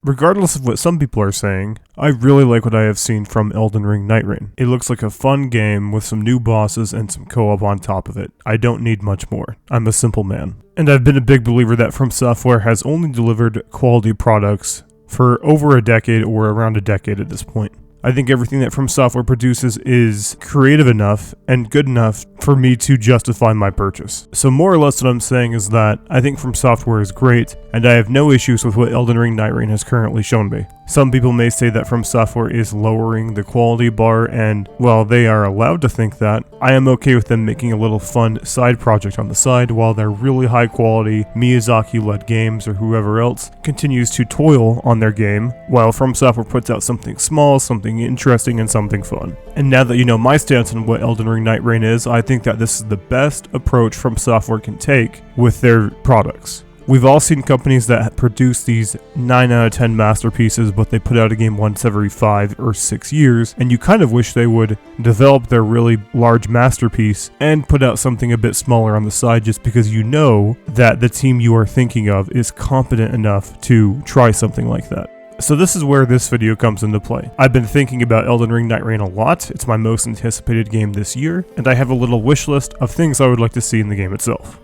Regardless of what some people are saying, I really like what I have seen from Elden Ring Nightreign. It looks like a fun game with some new bosses and some co-op on top of it. I don't need much more. I'm a simple man. And I've been a big believer that From Software has only delivered quality products for over a decade or around a decade at this point. I think everything that From Software produces is creative enough and good enough for me to justify my purchase. So more or less what I'm saying is that I think From Software is great, and I have no issues with what Elden Ring Nightreign has currently shown me. Some people may say that From Software is lowering the quality bar, and while they are allowed to think that, I am okay with them making a little fun side project on the side while their really high quality Miyazaki-led games or whoever else continues to toil on their game, while From Software puts out something small, something interesting, and something fun. And now that you know my stance on what Elden Ring Nightreign is, I think that this is the best approach From Software can take with their products. We've all seen companies that produce these 9 out of 10 masterpieces, but they put out a game once every 5 or 6 years, and you kind of wish they would develop their really large masterpiece and put out something a bit smaller on the side, just because you know that the team you are thinking of is competent enough to try something like that. So this is where this video comes into play. I've been thinking about Elden Ring Nightreign a lot. It's my most anticipated game this year, and I have a little wish list of things I would like to see in the game itself.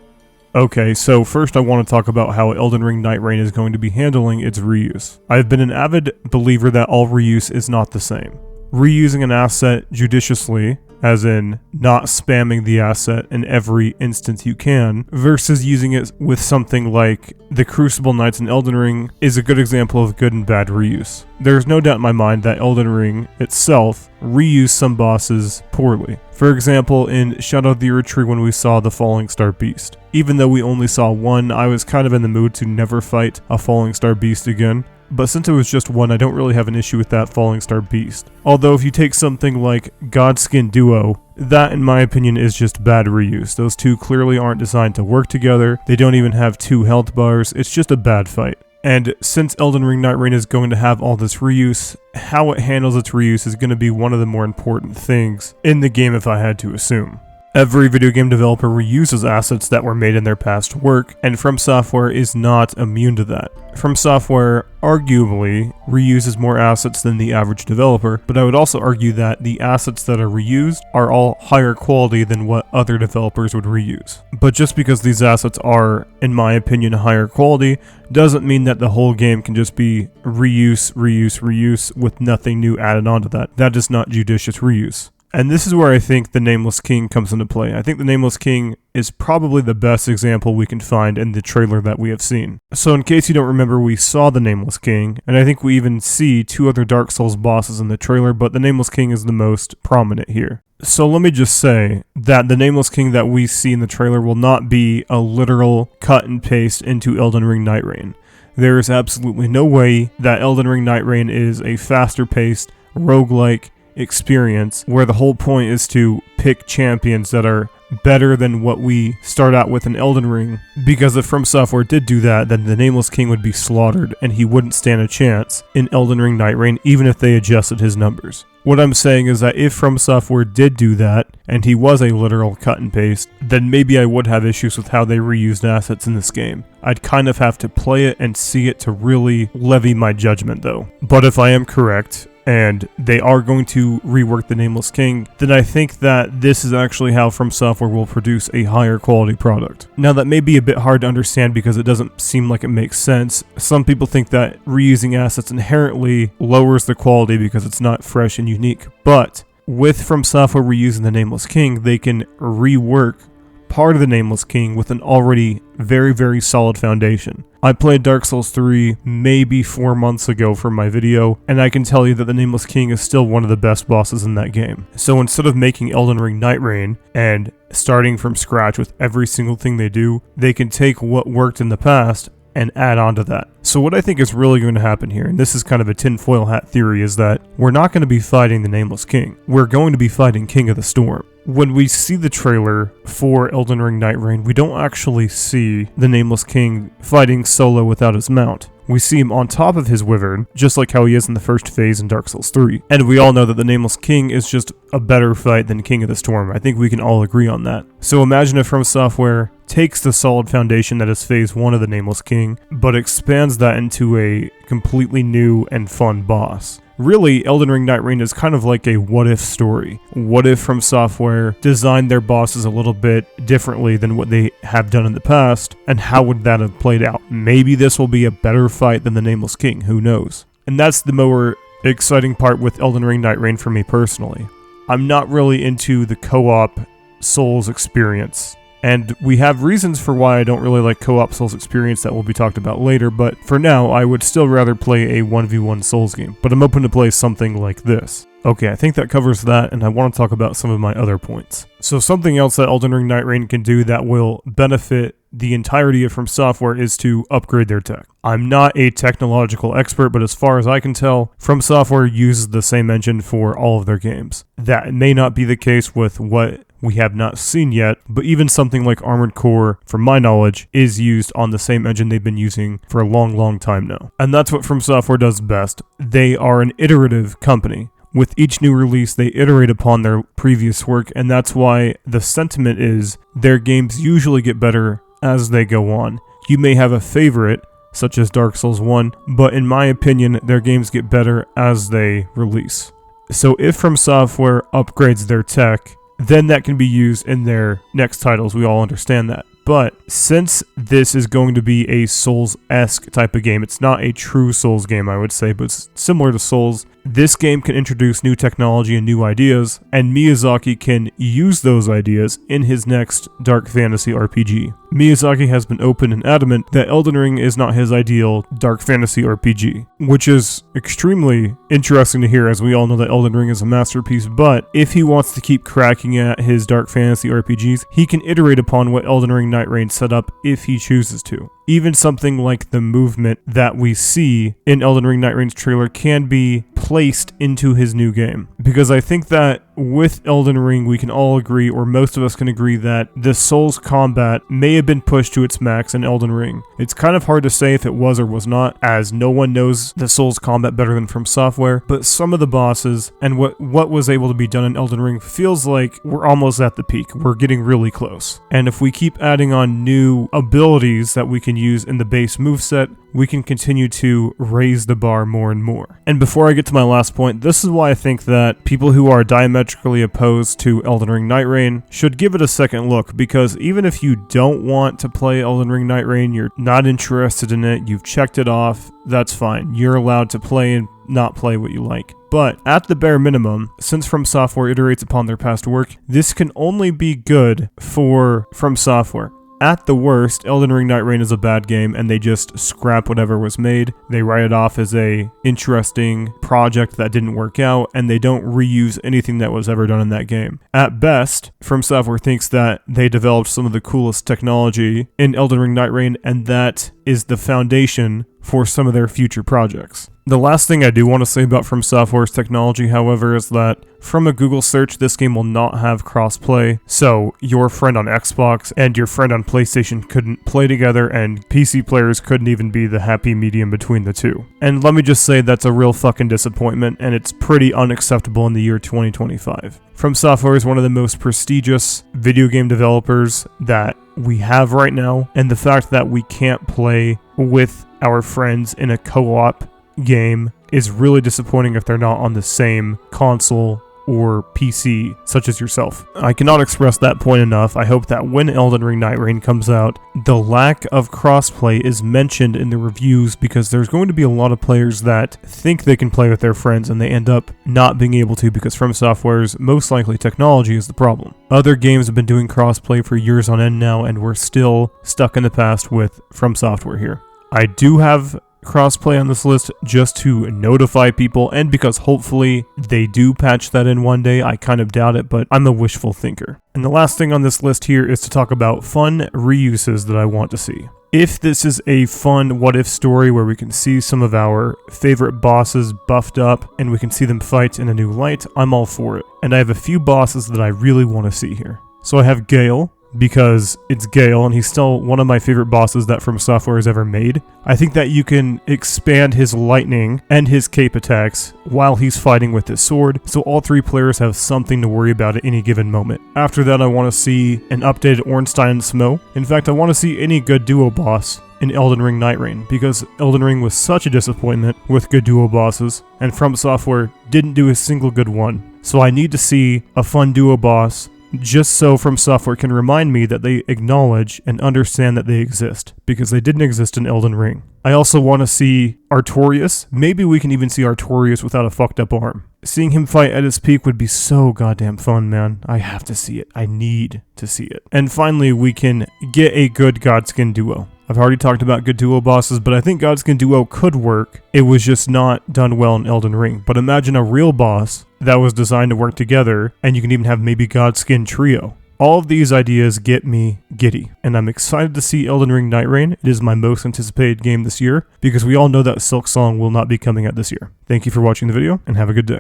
Okay, so first I want to talk about how Elden Ring Nightreign is going to be handling its reuse. I've been an avid believer that all reuse is not the same. Reusing an asset judiciously, as in not spamming the asset in every instance you can, versus using it with something like the Crucible Knights in Elden Ring is a good example of good and bad reuse. There's no doubt in my mind that Elden Ring itself reused some bosses poorly. For example, in Shadow of the Erdtree when we saw the Falling Star Beast. Even though we only saw one, I was kind of in the mood to never fight a Falling Star Beast again. But since it was just one, I don't really have an issue with that Falling Star Beast. Although if you take something like Godskin Duo, that in my opinion is just bad reuse. Those two clearly aren't designed to work together, they don't even have 2 health bars, it's just a bad fight. And since Elden Ring Nightreign is going to have all this reuse, how it handles its reuse is going to be one of the more important things in the game if I had to assume. Every video game developer reuses assets that were made in their past work, and From Software is not immune to that. From Software arguably reuses more assets than the average developer, but I would also argue that the assets that are reused are all higher quality than what other developers would reuse. But just because these assets are, in my opinion, higher quality, doesn't mean that the whole game can just be reuse with nothing new added onto that. That is not judicious reuse. And this is where I think the Nameless King comes into play. I think the Nameless King is probably the best example we can find in the trailer that we have seen. So in case you don't remember, we saw the Nameless King, and I think we even see 2 other Dark Souls bosses in the trailer, but the Nameless King is the most prominent here. So let me just say that the Nameless King that we see in the trailer will not be a literal cut and paste into Elden Ring Nightreign. There is absolutely no way that Elden Ring Nightreign is a faster paced, roguelike experience where the whole point is to pick champions that are better than what we start out with in Elden Ring, because if From Software did do that, then the Nameless King would be slaughtered and he wouldn't stand a chance in Elden Ring Nightreign even if they adjusted his numbers. What I'm saying is that if From Software did do that, and he was a literal cut and paste, then maybe I would have issues with how they reused assets in this game. I'd kind of have to play it and see it to really levy my judgment though. But if I am correct, and they are going to rework the Nameless King, then I think that this is actually how From Software will produce a higher quality product. Now that may be a bit hard to understand because it doesn't seem like it makes sense. Some people think that reusing assets inherently lowers the quality because it's not fresh and unique, but with From Software reusing the Nameless King, they can rework part of the Nameless King with an already very solid foundation. I played Dark Souls 3 maybe 4 months ago for my video, and I can tell you that the Nameless King is still one of the best bosses in that game. So instead of making Elden Ring Nightreign and starting from scratch with every single thing they do, they can take what worked in the past and add on to that. So what I think is really going to happen here, and this is kind of a tinfoil hat theory, is that we're not going to be fighting the Nameless King. We're going to be fighting King of the Storm. when we see the trailer for Elden Ring Nightreign, we don't actually see the Nameless King fighting solo without his mount. We see him on top of his wyvern, just like how he is in the first phase in Dark Souls 3. And we all know that the Nameless King is just a better fight than King of the Storm. I think we can all agree on that. So imagine if From Software takes the solid foundation that is phase 1 of the Nameless King, but expands that into a completely new and fun boss. Really, Elden Ring Nightreign is kind of like a what-if story. What if From Software designed their bosses a little bit differently than what they have done in the past, and how would that have played out? Maybe this will be a better fight than the Nameless King, who knows? And that's the more exciting part with Elden Ring Nightreign for me personally. I'm not really into the co-op Souls experience. And we have reasons for why I don't really like co-op Souls experience that will be talked about later, but for now, I would still rather play a 1v1 Souls game, but I'm open to play something like this. Okay, I think that covers that, and I want to talk about some of my other points. So something else that Elden Ring Nightreign can do that will benefit the entirety of From Software is to upgrade their tech. I'm not a technological expert, but as far as I can tell, From Software uses the same engine for all of their games. That may not be the case with what we have not seen yet, but even something like Armored Core, from my knowledge, is used on the same engine they've been using for a long time now. And that's what From Software does best. They are an iterative company. With each new release, they iterate upon their previous work, and that's why the sentiment is their games usually get better as they go on. You may have a favorite, such as Dark Souls 1, but in my opinion, their games get better as they release. So if From Software upgrades their tech, then that can be used in their next titles. We all understand that. But since this is going to be a Souls-esque type of game, it's not a true Souls game, I would say, but it's similar to Souls. This game can introduce new technology and new ideas, and Miyazaki can use those ideas in his next dark fantasy RPG. Miyazaki has been open and adamant that Elden Ring is not his ideal dark fantasy RPG, which is extremely interesting to hear, as we all know that Elden Ring is a masterpiece, but if he wants to keep cracking at his dark fantasy RPGs, he can iterate upon what Elden Ring Nightreign set up if he chooses to. Even something like the movement that we see in Elden Ring Nightreign's trailer can be placed into his new game. Because I think that with Elden Ring, we can all agree, or most of us can agree, that the Souls combat may have been pushed to its max in Elden Ring. It's kind of hard to say if it was or was not, as no one knows the Souls combat better than From Software, but some of the bosses and what was able to be done in Elden Ring feels like we're almost at the peak. We're getting really close. And if we keep adding on new abilities that we can use in the base moveset, we can continue to raise the bar more and more. And before I get to my last point, this is why I think that people who are diametrically opposed to Elden Ring Nightreign should give it a second look, because even if you don't want to play Elden Ring Nightreign, you're not interested in it, you've checked it off, that's fine. You're allowed to play and not play what you like. But at the bare minimum, since From Software iterates upon their past work, this can only be good for From Software. At the worst, Elden Ring Nightreign is a bad game and they just scrap whatever was made. They write it off as a interesting project that didn't work out, and they don't reuse anything that was ever done in that game. At best, From Software thinks that they developed some of the coolest technology in Elden Ring Nightreign, and that is the foundation for some of their future projects. The last thing I do want to say about From Software's technology, however, is that from a Google search, this game will not have crossplay, so your friend on Xbox and your friend on PlayStation couldn't play together, and PC players couldn't even be the happy medium between the two. And let me just say that's a real fucking disappointment, and it's pretty unacceptable in the year 2025. From Software is one of the most prestigious video game developers that we have right now, and the fact that we can't play with our friends in a co-op game is really disappointing if they're not on the same console or PC, such as yourself. I cannot express that point enough. I hope that when Elden Ring Nightreign comes out, the lack of crossplay is mentioned in the reviews, because there's going to be a lot of players that think they can play with their friends and they end up not being able to, because From Software's most likely technology is the problem. Other games have been doing crossplay for years on end now, and we're still stuck in the past with From Software here. I do have crossplay on this list just to notify people, and because hopefully they do patch that in one day. I kind of doubt it, but I'm a wishful thinker. And the last thing on this list here is to talk about fun reuses that I want to see. If this is a fun what-if story where we can see some of our favorite bosses buffed up and we can see them fight in a new light, I'm all for it. And I have a few bosses that I really want to see here. So I have Gale, because it's Gale and he's still one of my favorite bosses that From Software has ever made. I think that you can expand his lightning and his cape attacks while he's fighting with his sword, so all three players have something to worry about at any given moment. After that, I want to see an updated Ornstein and Smo. In fact, I want to see any good duo boss in Elden Ring Nightreign, because Elden Ring was such a disappointment with good duo bosses, and From Software didn't do a single good one. So I need to see a fun duo boss, just so From Software can remind me that they acknowledge and understand that they exist, because they didn't exist in Elden Ring. I also want to see Artorias. Maybe we can even see Artorias without a fucked up arm. Seeing him fight at his peak would be so goddamn fun, man. I have to see it. I need to see it. And finally, we can get a good Godskin duo. I've already talked about good duo bosses, but I think Godskin duo could work. It was just not done well in Elden Ring. But imagine a real boss that was designed to work together, and you can even have maybe Godskin trio. All of these ideas get me giddy, and I'm excited to see Elden Ring Nightreign. It is my most anticipated game this year, because we all know that Silk Song will not be coming out this year. Thank you for watching the video, and have a good day.